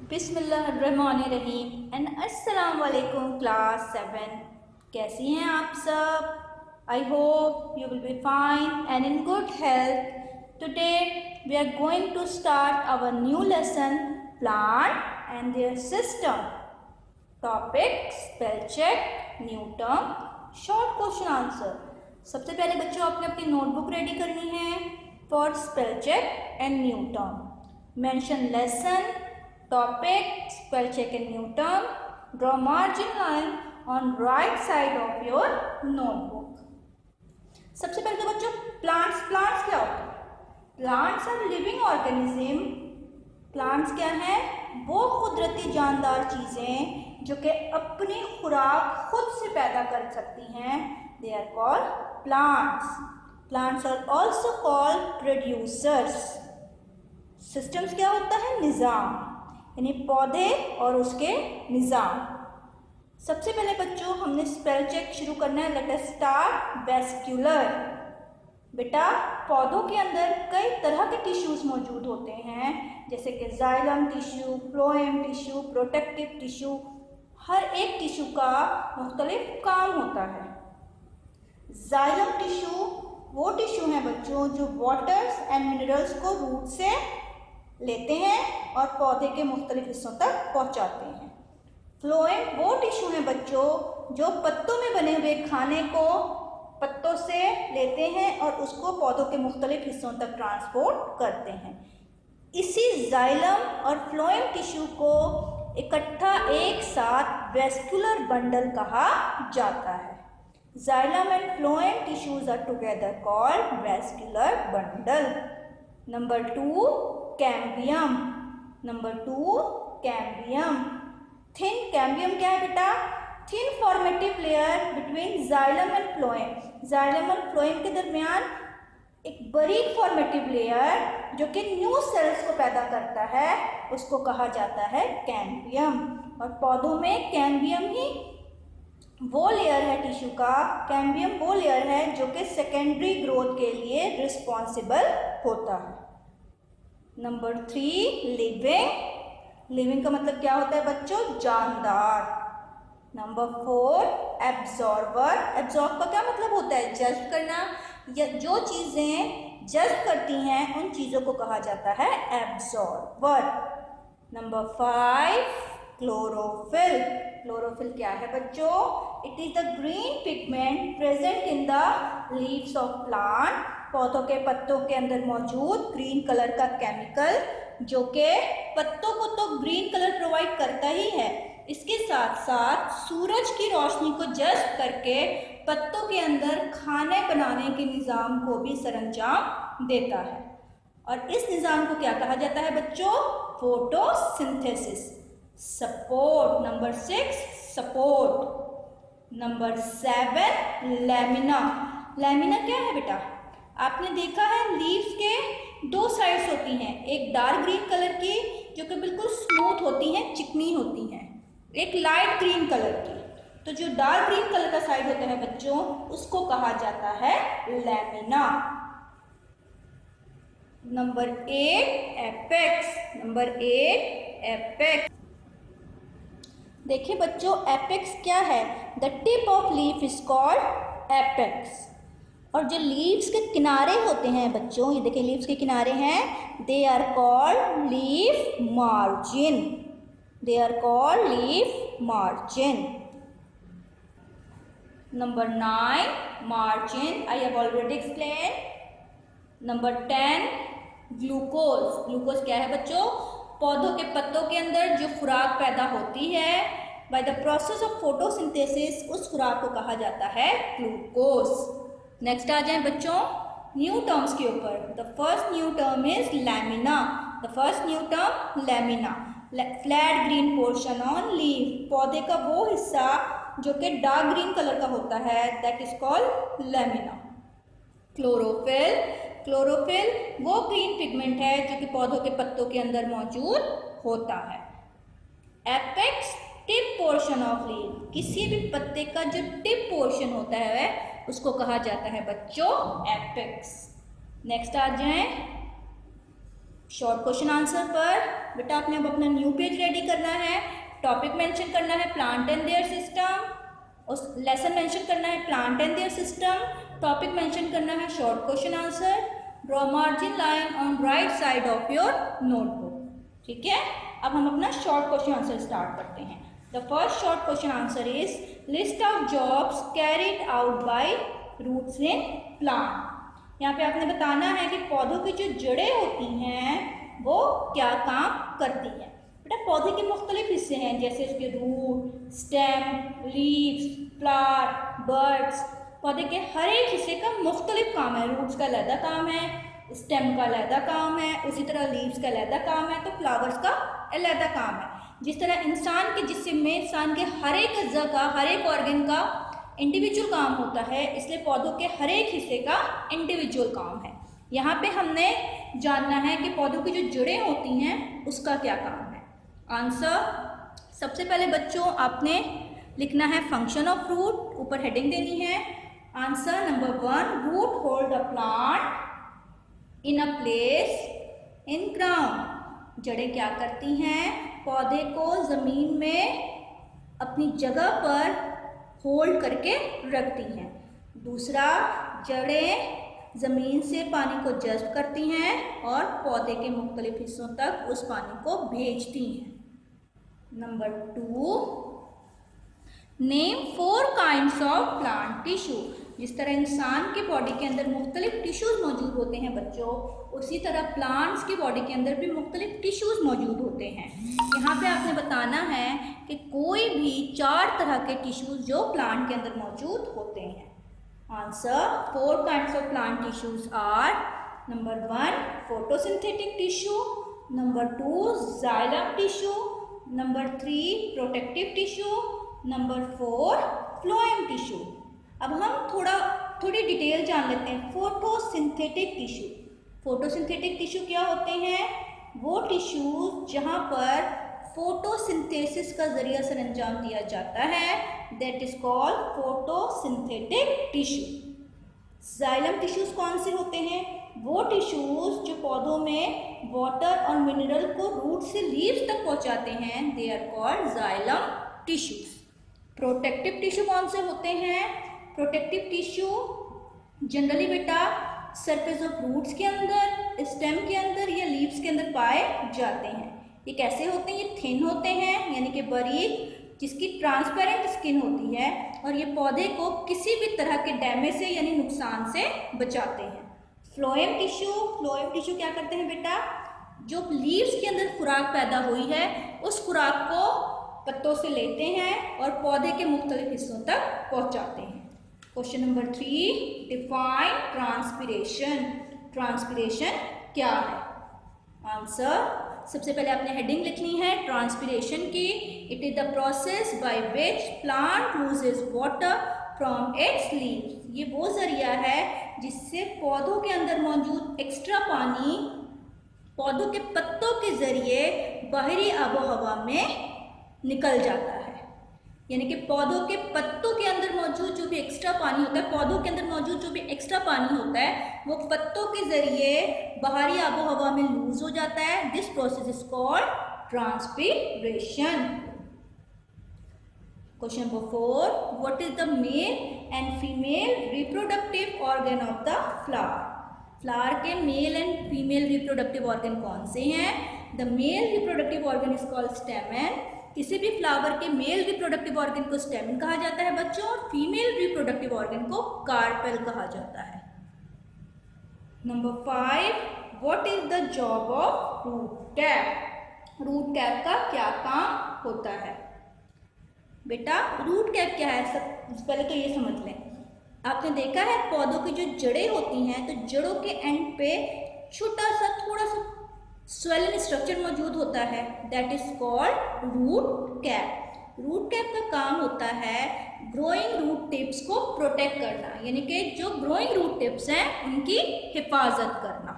बिस्मिल्लाहिर्रहमानिर्रहीम एंड अस्सलाम वालेकुम क्लास 7। कैसी हैं आप सब? I hope you will be fine and in good health. Today we are going to start our new lesson plant and their system. Topic spell check, new term, short question answer. सबसे पहले बच्चों आपने अपनी notebook ready करनी है for spell check and new term. Mention lesson, topic, spell check and new term, draw margin line on right side of your notebook। सबसे पहले तो बच्चों प्लांट्स क्या होते हैं? Plants are living organism. Plants क्या हैं? वो कुदरती जानदार चीज़ें जो कि अपनी खुराक खुद से पैदा कर सकती हैं। They are called plants. Plants are also called producers. Systems क्या होता है? निज़ाम, यानी पौधे और उसके निज़ाम। सबसे पहले बच्चों हमने स्पेल चेक शुरू करना है। Let us start vascular. बेटा पौधों के अंदर कई तरह के टिश्यूज़ मौजूद होते हैं, जैसे कि xylem tissue, phloem tissue, protective tissue. हर एक टिश्यू का मुख्तलिफ काम होता है। जाइलम टिश्यू वो टिश्यू हैं बच्चों जो वाटर्स एंड मिनरल्स को रूट से लेते हैं और पौधे के मुख्तलिफ हिस्सों तक पहुंचाते हैं। फ्लोएम वो टिश्यू हैं बच्चों जो पत्तों में बने हुए खाने को पत्तों से लेते हैं और उसको पौधों के मुख्तलिफ हिस्सों तक ट्रांसपोर्ट करते हैं। इसी जाइलम और फ्लोएम टिश्यू को इकट्ठा एक साथ वेस्क्यूलर बंडल कहा जाता है। Xylem and phloem tissues are together called vascular bundle. Number 2 cambium. Number 2 cambium. Thin cambium क्या है बेटा? Thin formative layer between xylem and phloem. Xylem और फ्लोएम के दरमियान एक बारीक फॉर्मेटिव लेयर जो कि न्यू सेल्स को पैदा करता है, उसको कहा जाता है कैम्बियम। और पौधों में कैम्बियम ही वो लेयर है टिश्यू का, कैम्बियम वो लेयर है जो कि सेकेंडरी ग्रोथ के लिए रिस्पॉन्सिबल होता है। Number 3 living. लिविंग का मतलब क्या होता है बच्चों? जानदार। Number 4 absorber. एब्जॉर्ब का क्या मतलब होता है? जज्ब करना, या जो चीज़ें जज्ब करती हैं उन चीज़ों को कहा जाता है एब्जॉर्बर। Number 5 chlorophyll. क्लोरोफिल क्या है बच्चों? It is the green pigment present in the leaves of plant. पौधों के पत्तों के अंदर मौजूद ग्रीन कलर का केमिकल जो कि पत्तों को तो ग्रीन कलर प्रोवाइड करता ही है, इसके साथ साथ सूरज की रोशनी को जज्ब करके पत्तों के अंदर खाने बनाने के निज़ाम को भी सरअंजाम देता है। और इस निज़ाम को क्या कहा जाता है बच्चों? Photosynthesis. Support. Number 6 support. Number 7 lamina. Lamina क्या है बेटा? आपने देखा है लीव्स के 2 साइड्स होती हैं, एक डार्क ग्रीन कलर की जो कि बिल्कुल स्मूथ होती हैं, चिकनी होती हैं, एक लाइट ग्रीन कलर की। तो जो डार्क ग्रीन कलर का साइड होता है बच्चों उसको कहा जाता है lamina. Number 8 apex. Number 8 apex. देखिए बच्चों एपेक्स क्या है? The tip of leaf is called apex. और जो लीव्स के किनारे होते हैं बच्चों, ये देखिए लीव्स के किनारे हैं, they are called leaf margin. They are called leaf margin. Number 9 margin, I have already explain. Number 10 glucose. Glucose क्या है बच्चों? पौधों के पत्तों के अंदर जो खुराक पैदा होती है by the process of photosynthesis, उस खुराक को कहा जाता है ग्लूकोज। नेक्स्ट आ जाए बच्चों न्यू टर्म्स के ऊपर। The first new term is lamina. The first new term lamina, flat green portion on leaf. पौधे का वो हिस्सा जो कि डार्क ग्रीन कलर का होता है, that is called lamina. Chlorophyll. Chlorophyll वो ग्रीन पिगमेंट है जो कि पौधों के पत्तों के अंदर मौजूद होता है। Apex tip portion of leaf. किसी भी पत्ते का जो टिप पोर्शन होता है उसको कहा जाता है बच्चों एपेक्स। नेक्स्ट आ जाए शॉर्ट क्वेश्चन आंसर पर बेटा आपने अब अपना न्यू पेज रेडी करना है, टॉपिक मेंशन करना है प्लांट एंड देयर सिस्टम, उस लेसन मेंशन करना है plant and their system, topic mention करना है short question answer, draw margin line on right side of your notebook. ठीक है, अब हम अपना शॉर्ट क्वेश्चन आंसर स्टार्ट करते हैं। The first short question answer is list of jobs carried out by roots in plant. यहाँ पे आपने बताना है कि पौधों की जो जड़ें होती हैं वो क्या काम करती हैं। बेटा पौधे के मुख्तलिफ हिस्से हैं, जैसे उसके root, stem, leaves, flower, birds. पौधे के हर एक हिस्से का मुख्तलिफ काम है। रूट्स का अलहदा काम है, स्टेम का अलहदा काम है, उसी तरह लीव्स का अलहदा काम है, तो फ्लावर्स का अलहदा काम है। जिस तरह इंसान के जिस्म में इंसान के हर एक अज़्ज़ा का, हर एक ऑर्गन का इंडिविजुअल काम होता है, इसलिए पौधों के हर एक हिस्से का इंडिविजुअल काम है। यहाँ पे हमने जानना है कि पौधों की जो जड़ें होती हैं उसका क्या काम है। आंसर सबसे पहले बच्चों आपने लिखना है फंक्शन ऑफ रूट, ऊपर हेडिंग देनी है। Answer number 1, root hold a plant in a place in ground. जड़ें क्या करती हैं? पौधे को ज़मीन में अपनी जगह पर होल्ड करके रखती हैं। दूसरा, जड़ें ज़मीन से पानी को जज़्ब करती हैं और पौधे के मुख्तलिफ हिस्सों तक उस पानी को भेजती हैं। Number 2, name 4 kinds of plant tissue. जिस तरह इंसान के बॉडी के अंदर मुख्तलिफ टिश्यूज़ मौजूद होते हैं बच्चों, उसी तरह प्लांट्स की बॉडी के अंदर भी मुख्तलिफ टिश्यूज़ मौजूद होते हैं। यहाँ पे आपने बताना है कि कोई भी 4 तरह के टिश्यूज़ जो प्लांट के अंदर मौजूद होते हैं। Answer 4 kinds of plant tissues are number 1 photosynthetic tissue, number 2 xylem tissue, number 3 protective tissue, number 4 phloem tissue. अब हम थोड़ी डिटेल जान लेते हैं। फोटोसिंथेटिक टिश्यू, फोटोसिंथेटिक टिश्यू क्या होते हैं? वो टिश्यू जहाँ पर फोटोसिंथेसिस का जरिया सर अंजाम दिया जाता है, that is called photosynthetic tissue. Xylem tissues कौन से होते हैं? वो टिश्यूज जो पौधों में वाटर और मिनरल को रूट से लीव्स तक पहुंचाते हैं, they are called xylem tissues. Protective tissue कौन से होते हैं? प्रोटेक्टिव टिश्यू जनरली बेटा सरफेस ऑफ रूट्स के अंदर, स्टेम के अंदर या लीव्स के अंदर पाए जाते हैं। ये कैसे होते हैं? ये थिन होते हैं, यानी कि बारीक, जिसकी ट्रांसपेरेंट स्किन होती है, और ये पौधे को किसी भी तरह के डैमेज से यानी नुकसान से बचाते हैं। फ्लोएम टिश्यू, फ्लोएम टिश्यू क्या करते हैं बेटा? जो लीव्स के अंदर खुराक पैदा हुई है, उस खुराक को पत्तों से लेते हैं और पौधे के मुख्तलिफ हिस्सों तक पहुंचाते हैं। Question number 3, define transpiration. Transpiration क्या है? आंसर सबसे पहले आपने हेडिंग लिखनी है ट्रांसपिरेशन की। It is the process by which plant loses water from its leaves. ये वो जरिया है जिससे पौधों के अंदर मौजूद एक्स्ट्रा पानी पौधों के पत्तों के जरिए बाहरी आबो हवा में निकल जाता है। यानी कि पौधों के पत्तों के अंदर मौजूद जो भी एक्स्ट्रा पानी होता है, पौधों के अंदर मौजूद जो भी एक्स्ट्रा पानी होता है, वो पत्तों के जरिए बाहरी आबो हवा में लूज हो जाता है। This process is called transpiration. Question number 4, what is the male and female reproductive organ of the flower. Flower के male and female reproductive organ कौन से हैं? The male reproductive organ is called stamen. किसी भी flower के mail reproductive organ को स्टेमन कहा जाता है बच्चों, और फीमेल रिप्रोडक्टिव ऑर्गन को कार्पेल कहा जाता है। Number 5, what is the job of root cap. Root cap का क्या काम होता है? बेटा रूट कैप क्या है, सब पहले तो ये समझ लें। आपने देखा है पौधों की जो जड़ें होती हैं, तो जड़ों के एंड पे छोटा सा थोड़ा सा स्वेलन स्ट्रक्चर मौजूद होता है, that is called root cap. Root cap का काम होता है ग्रोइंग रूट टिप्स को प्रोटेक्ट करना, यानी कि जो ग्रोइंग रूट टिप्स हैं उनकी हिफाजत करना।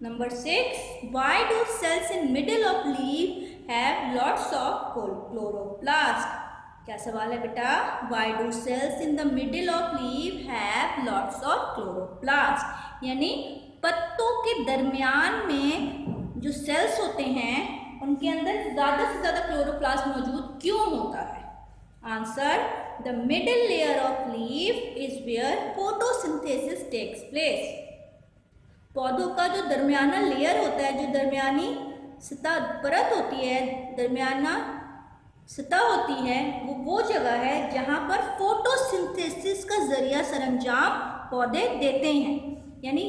Number 6, why do cells in middle of leaf have lots of chloroplast. क्या सवाल है बेटा? Why do cells in the middle of leaf have lots of chloroplast, यानी पत्तों के दरमियान में जो सेल्स होते हैं उनके अंदर ज़्यादा से ज़्यादा क्लोरोप्लास्ट मौजूद क्यों होता है? Answer, the middle layer of leaf is where photosynthesis takes place. पौधों का जो दरमियाना लेयर होता है, जो दरमियानी सतह परत होती है, दरमियाना सतह होती है, वो जगह है जहाँ पर फोटोसिंथेसिस का जरिया सरंजाम पौधे देते हैं। यानी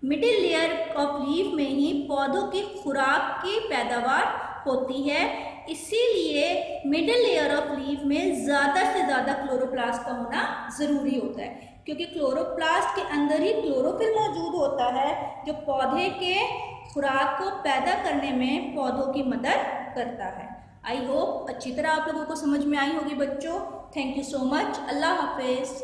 मिडिल लेयर ऑफ लीफ में ही पौधों की खुराक की पैदावार होती है, इसीलिए मिडिल लेयर ऑफ लीफ में ज़्यादा से ज़्यादा क्लोरोप्लास्ट का होना ज़रूरी होता है, क्योंकि क्लोरोप्लास्ट के अंदर ही क्लोरोफिल मौजूद होता है जो पौधे के खुराक को पैदा करने में पौधों की मदद करता है। आई होप अच्छी तरह आप लोगों को समझ में आई होगी बच्चों। Thank you so much. अल्लाह हाफिज़।